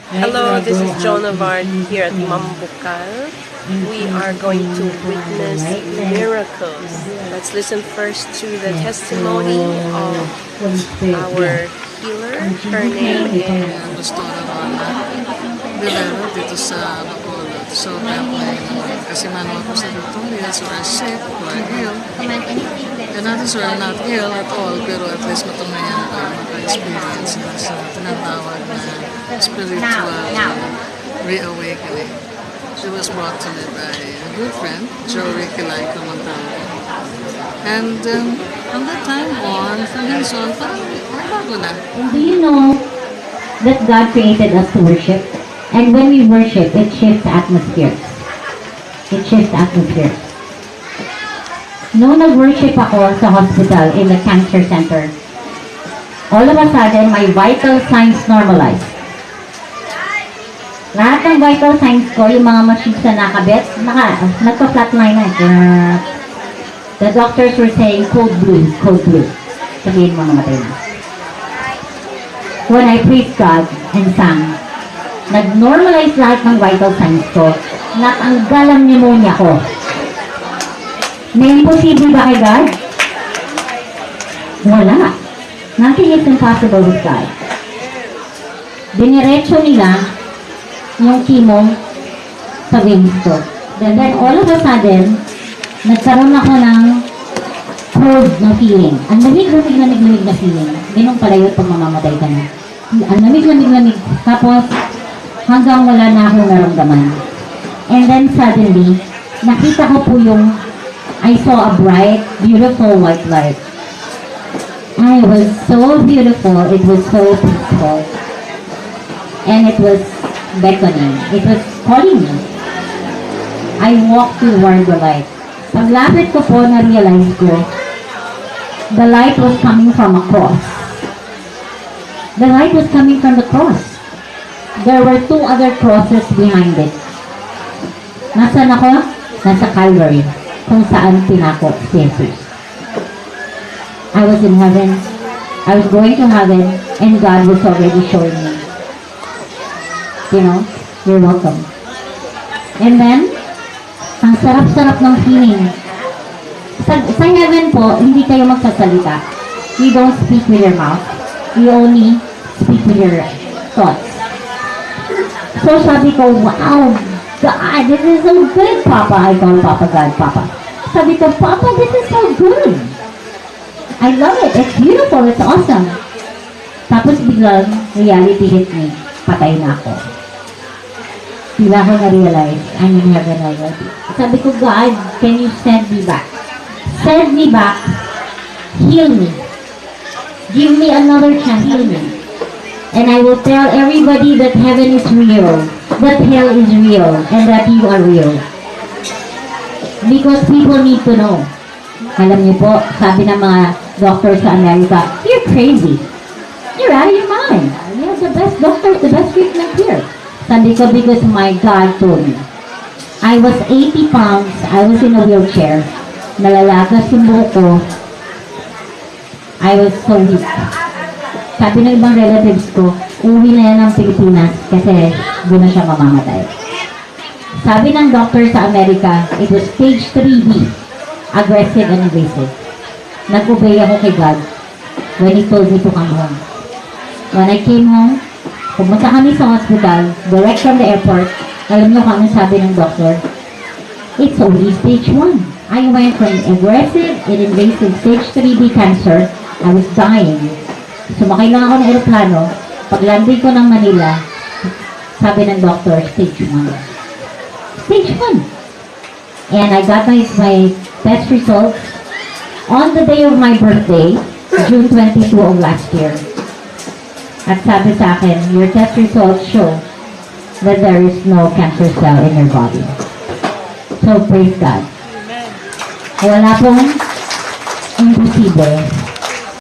Hello, this is Joan Navard here at Mambukal. We are going to witness miracles. Let's listen first to the testimony of our healer. Her name is Gusto naman na develop dito sa Bacolod. So, kasi mano ako sa Victoria, so are sick, who are ill. And others who are not ill at all, pero at least matunayan ka maka-experience na sa tinatawag na spiritual reawakening. She was brought to me by a good friend, Joey Kilay Kumantawa. And from that time on, from his on, parang bago na. And do you know that God created us to worship? And when we worship, it shifts atmospheres. It shifts atmospheres. Noong nag-worship ako sa hospital in the cancer center, all of a sudden, my vital signs normalized. Lahat ng vital signs ko, yung mga machines na nakabit, nagpa-flatline na. The doctors were saying, code blue, code blue. Sabihin mo namatay na. When I praised God and sang, nag-normalize lahat ng vital signs ko, natanggal ang pneumonia ko. May imposible ba kay God? Wala. Nothing is impossible with God. Diniretso nila yung chemo sa veins ko. Then all of a sudden, nagkaroon ako ng cold na feeling. Ang lamig na feeling. Ganun pala yun pag mamamatay ka na. Ang lamig. Tapos, hanggang wala na akong naramdaman. And then suddenly, nakita ko po I saw a bright, beautiful white light. And it was so beautiful, it was so peaceful. And it was beckoning. It was calling me. I walked toward the light. Paglapit ko po, na-realize ko, the light was coming from a cross. The light was coming from the cross. There were two other crosses behind it. Nasaan ako? Nasa Calvary, kung saan pinako si Jesus. I was in heaven. I was going to heaven, and God was already showing me. You know, you're welcome. And then, ang sarap-sarap ng feeling. Sa heaven po, hindi kayo magsasalita. You don't speak with your mouth. You only speak with your thoughts. So sabi ko, wow, God, this is so good, Papa. I call Papa God, Papa. Sabi ko, Papa, this is so good. I love it. It's beautiful. It's awesome. Tapos biglang, reality hit me. Patay na ako. Bigla ko na-realize, I'm in heaven already. Sabi ko, God, can you send me back? Send me back. Heal me. Give me another chance. Heal me. And I will tell everybody that heaven is real, that hell is real, and that you are real. Because people need to know. Alam niyo po, sabi ng mga doctors sa America, you're crazy. You're out of your mind. You have the best doctors, the best treatment here. Sabi ko, because my God told me. I was 80 pounds, I was in a wheelchair. Nalalagas yung buhok ko. I was so weak. Sabi ng ibang relatives ko, uwi na yan ng Pilipinas kasi doon na siya mamamatay. Sabi ng doctor sa Amerika, it was stage 3B, aggressive and invasive. Nag-obey ako kay God when He told me to come home. When I came home, pumunta kami sa hospital, direct from the airport. Alam niyo kung anong sabi ng doctor? It's only stage 1. I went from aggressive and invasive stage 3B cancer. I was dying. Sumakay lang ako ng aeroplano. Pag landing ko ng Manila, sabi ng doctor, stage 1. Stage 1. And I got my test results on the day of my birthday, June 22 of last year. At sabi sa akin, your test results show that there is no cancer cell in your body. So praise God. Wala pong imposible